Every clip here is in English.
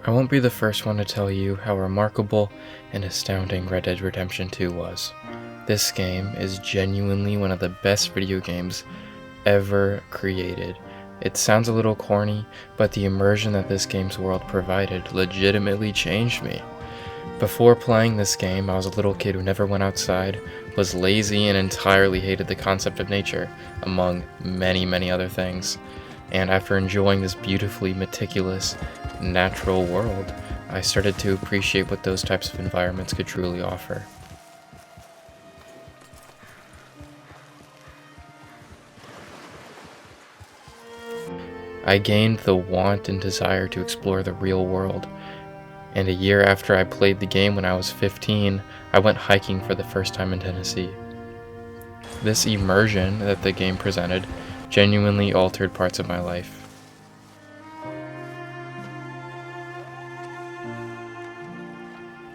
I won't be the first one to tell you how remarkable and astounding Red Dead Redemption 2 was. This game is genuinely one of the best video games ever created. It sounds a little corny, but the immersion that this game's world provided legitimately changed me. Before playing this game, I was a little kid who never went outside, was lazy, and entirely hated the concept of nature, among many other things. And after enjoying this beautifully meticulous, natural world, I started to appreciate what those types of environments could truly offer. I gained the want and desire to explore the real world, and a year after I played the game when I was 15, I went hiking for the first time in Tennessee. This immersion that the game presented genuinely altered parts of my life.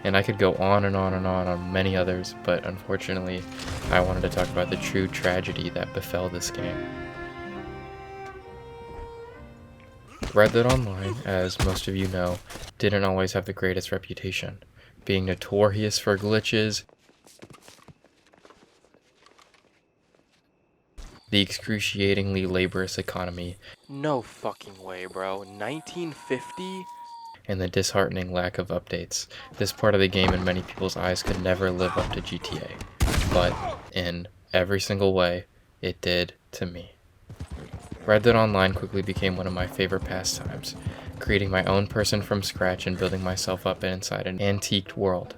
And I could go on and on many others, but unfortunately, I wanted to talk about the true tragedy that befell this game. Red Dead Online, as most of you know, didn't always have the greatest reputation, being notorious for glitches, the excruciatingly laborious economy, No fucking way, bro. 1950? and the disheartening lack of updates. This part of the game in many people's eyes could never live up to GTA, but in every single way, it did to me. Red Dead Online quickly became one of my favorite pastimes, creating my own person from scratch and building myself up inside an antiqued world.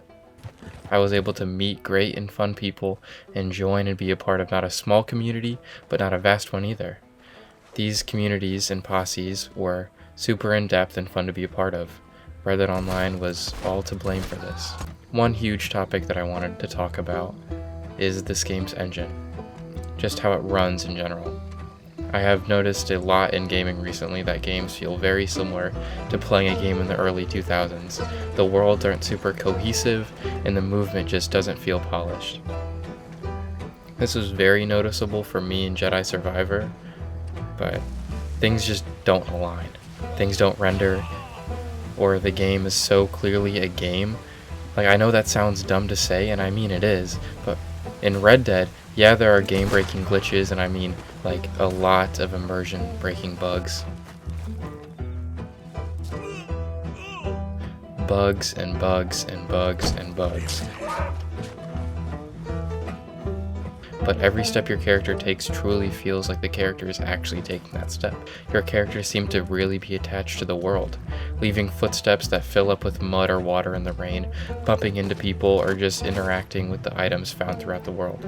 I was able to meet great and fun people and join and be a part of not a small community, but not a vast one either. These communities and posses were super in-depth and fun to be a part of. Red Dead Online was all to blame for this. One huge topic that I wanted to talk about is this game's engine, just how it runs in general. I have noticed a lot in gaming recently that games feel very similar to playing a game in the early 2000s. The worlds aren't super cohesive, and the movement just doesn't feel polished. This was very noticeable for me in Jedi Survivor, but things just don't align. Things don't render, or the game is so clearly a game. Like, I know that sounds dumb to say, and I mean it is, but in Red Dead, yeah, there are game-breaking glitches, and I mean, like, a lot of immersion-breaking bugs. Bugs and bugs and bugs and bugs. But every step your character takes truly feels like the character is actually taking that step. Your character seems to really be attached to the world, leaving footsteps that fill up with mud or water in the rain, bumping into people, or just interacting with the items found throughout the world.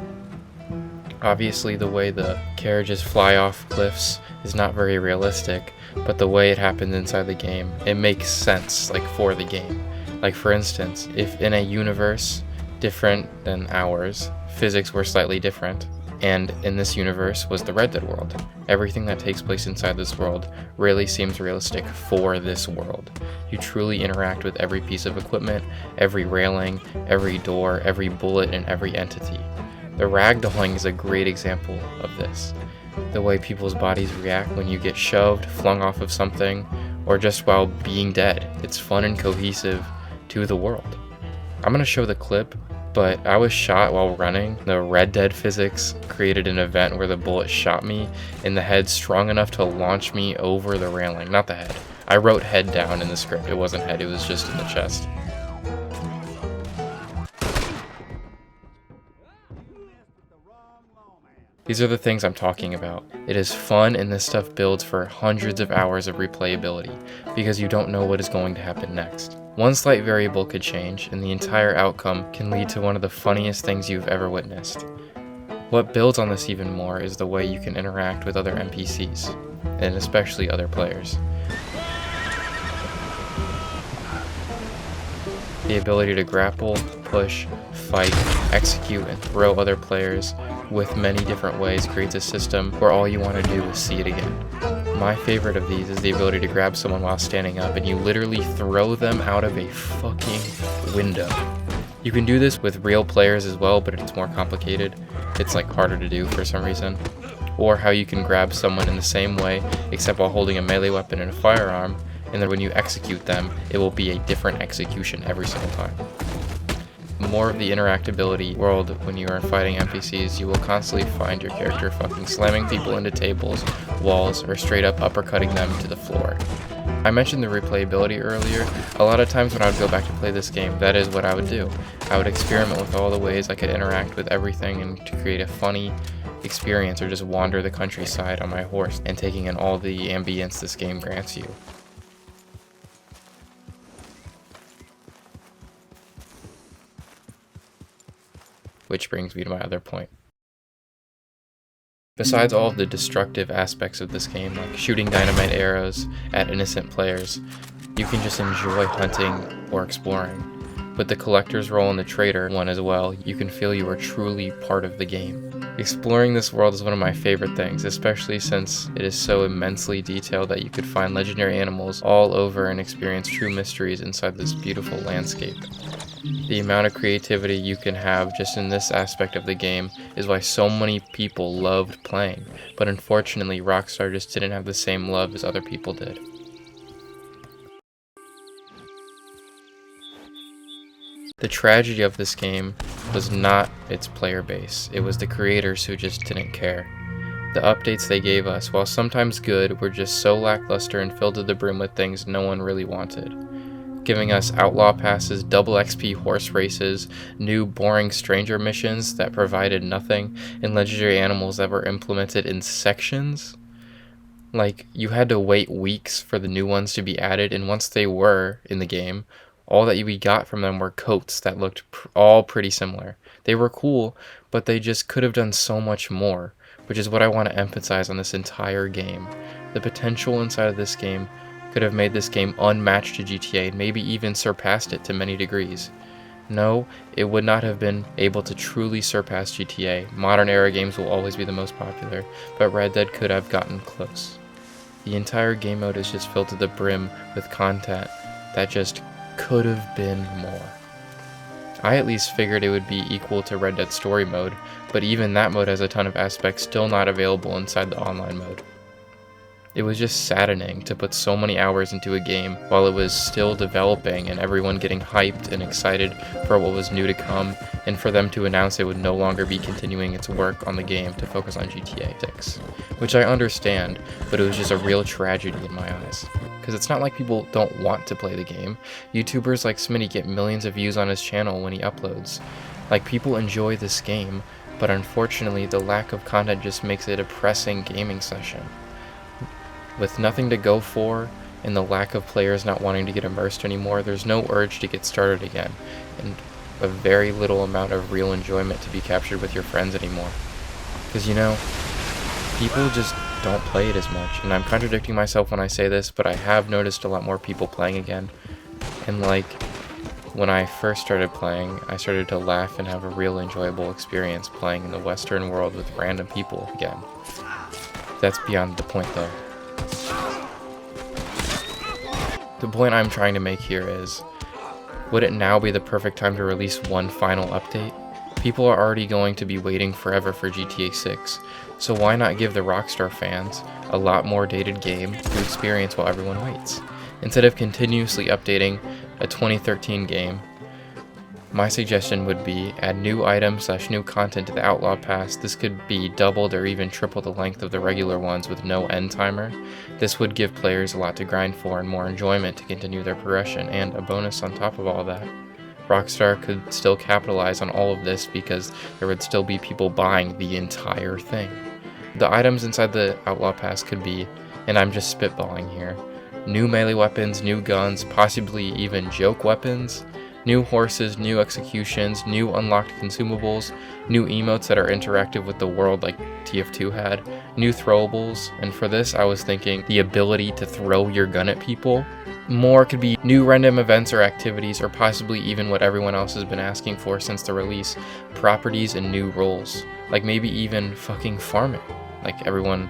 Obviously, the way the carriages fly off cliffs is not very realistic, but the way it happens inside the game, it makes sense, like, for the game. Like, for instance, if in a universe different than ours, physics were slightly different, and in this universe was the Red Dead world, everything that takes place inside this world really seems realistic for this world. You truly interact with every piece of equipment, every railing, every door, every bullet, and every entity. The ragdolling is a great example of this. The way people's bodies react when you get shoved, flung off of something, or just while being dead. It's fun and cohesive to the world. I'm gonna show the clip, but I was shot while running. The Red Dead physics created an event where the bullet shot me in the head strong enough to launch me over the railing, not the head. I wrote head down in the script. It wasn't head, it was just in the chest. These are the things I'm talking about. It is fun, and this stuff builds for hundreds of hours of replayability, because you don't know what is going to happen next. One slight variable could change, and the entire outcome can lead to one of the funniest things you've ever witnessed. What builds on this even more is the way you can interact with other NPCs, and especially other players. The ability to grapple, push, fight, execute, and throw other players with many different ways creates a system where all you want to do is see it again. My favorite of these is the ability to grab someone while standing up and you literally throw them out of a fucking window. You can do this with real players as well, but it's more complicated. It's like harder to do for some reason. Or how you can grab someone in the same way, except while holding a melee weapon and a firearm, and then when you execute them, it will be a different execution every single time. More of the interactability world when you are fighting NPCs, you will constantly find your character fucking slamming people into tables, walls, or straight up uppercutting them to the floor. I mentioned the replayability earlier. A lot of times when I would go back to play this game, that is what I would do. I would experiment with all the ways I could interact with everything and to create a funny experience, or just wander the countryside on my horse and taking in all the ambience this game grants you. Which brings me to my other point. Besides all of the destructive aspects of this game, like shooting dynamite arrows at innocent players, you can just enjoy hunting or exploring. With the collector's role and the trader one as well, you can feel you are truly part of the game. Exploring this world is one of my favorite things, especially since it is so immensely detailed that you could find legendary animals all over and experience true mysteries inside this beautiful landscape. The amount of creativity you can have just in this aspect of the game is why so many people loved playing, but unfortunately Rockstar just didn't have the same love as other people did. The tragedy of this game was not its player base, it was the creators who just didn't care. The updates they gave us, while sometimes good, were just so lackluster and filled to the brim with things no one really wanted. Giving us outlaw passes, double XP horse races, new boring stranger missions that provided nothing, and legendary animals that were implemented in sections. Like, you had to wait weeks for the new ones to be added, and once they were in the game, all that we got from them were coats that looked all pretty similar. They were cool, but they just could have done so much more, which is what I want to emphasize on this entire game. The potential inside of this game could have made this game unmatched to GTA, and maybe even surpassed it to many degrees. No, it would not have been able to truly surpass GTA. Modern era games will always be the most popular, but Red Dead could have gotten close. The entire game mode is just filled to the brim with content that just could have been more. I at least figured it would be equal to Red Dead Story mode, but even that mode has a ton of aspects still not available inside the online mode. It was just saddening to put so many hours into a game while it was still developing and everyone getting hyped and excited for what was new to come, and for them to announce it would no longer be continuing its work on the game to focus on GTA 6. Which I understand, but it was just a real tragedy in my eyes. Because it's not like people don't want to play the game. YouTubers like Smitty get millions of views on his channel when he uploads. Like, people enjoy this game, but unfortunately the lack of content just makes it a depressing gaming session. With nothing to go for, and the lack of players not wanting to get immersed anymore, there's no urge to get started again, and a very little amount of real enjoyment to be captured with your friends anymore. Because, you know, people just don't play it as much, and I'm contradicting myself when I say this, but I have noticed a lot more people playing again. And like, when I first started playing, I started to laugh and have a real enjoyable experience playing in the Western world with random people again. That's beyond the point though. The point I'm trying to make here is, would it now be the perfect time to release one final update? People are already going to be waiting forever for GTA 6, so why not give the Rockstar fans a lot more dated game to experience while everyone waits? Instead of continuously updating a 2013 game, my suggestion would be add new items / new content to the Outlaw Pass. This could be doubled or even triple the length of the regular ones with no end timer. This would give players a lot to grind for and more enjoyment to continue their progression, and a bonus on top of all that. Rockstar could still capitalize on all of this because there would still be people buying the entire thing. The items inside the Outlaw Pass could be, and I'm just spitballing here, new melee weapons, new guns, possibly even joke weapons, new horses, new executions, new unlocked consumables, new emotes that are interactive with the world like TF2 had, new throwables, and for this I was thinking the ability to throw your gun at people. More could be new random events or activities, or possibly even what everyone else has been asking for since the release, properties and new roles. Like maybe even fucking farming. Like everyone...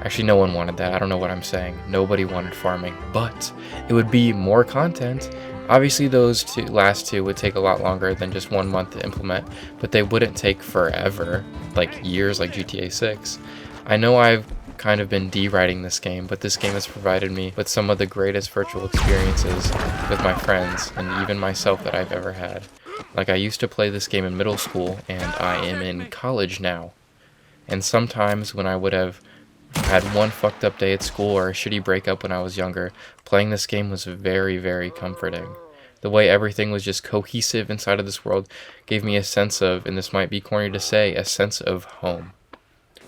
Actually, no one wanted that. I don't know what I'm saying. Nobody wanted farming. But it would be more content. Obviously, those last two would take a lot longer than just 1 month to implement, but they wouldn't take forever, like years like GTA 6. I know I've kind of been deriding this game, but this game has provided me with some of the greatest virtual experiences with my friends and even myself that I've ever had. Like, I used to play this game in middle school, and I am in college now. And sometimes when I would have had one fucked up day at school or a shitty breakup when I was younger, playing this game was very, very comforting. The way everything was just cohesive inside of this world gave me a sense of, and this might be corny to say, a sense of home.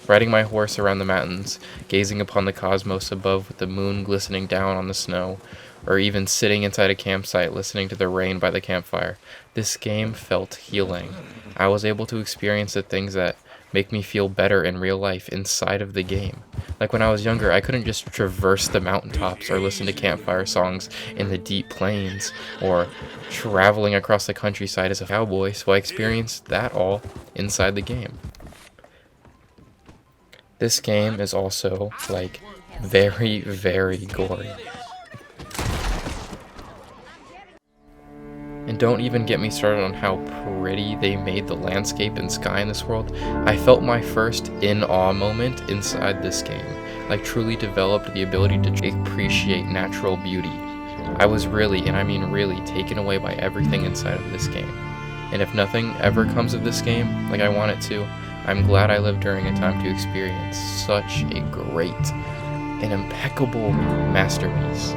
Riding my horse around the mountains, gazing upon the cosmos above with the moon glistening down on the snow, or even sitting inside a campsite listening to the rain by the campfire, this game felt healing. I was able to experience the things that make me feel better in real life inside of the game. Like when I was younger, I couldn't just traverse the mountaintops or listen to campfire songs in the deep plains or traveling across the countryside as a cowboy, so I experienced that all inside the game. This game is also, like, very, very gory. And don't even get me started on how pretty they made the landscape and sky in this world. I felt my first in-awe moment inside this game. Like, truly developed the ability to appreciate natural beauty. I was really, and I mean really, taken away by everything inside of this game. And if nothing ever comes of this game, like I want it to, I'm glad I lived during a time to experience such a great and impeccable masterpiece.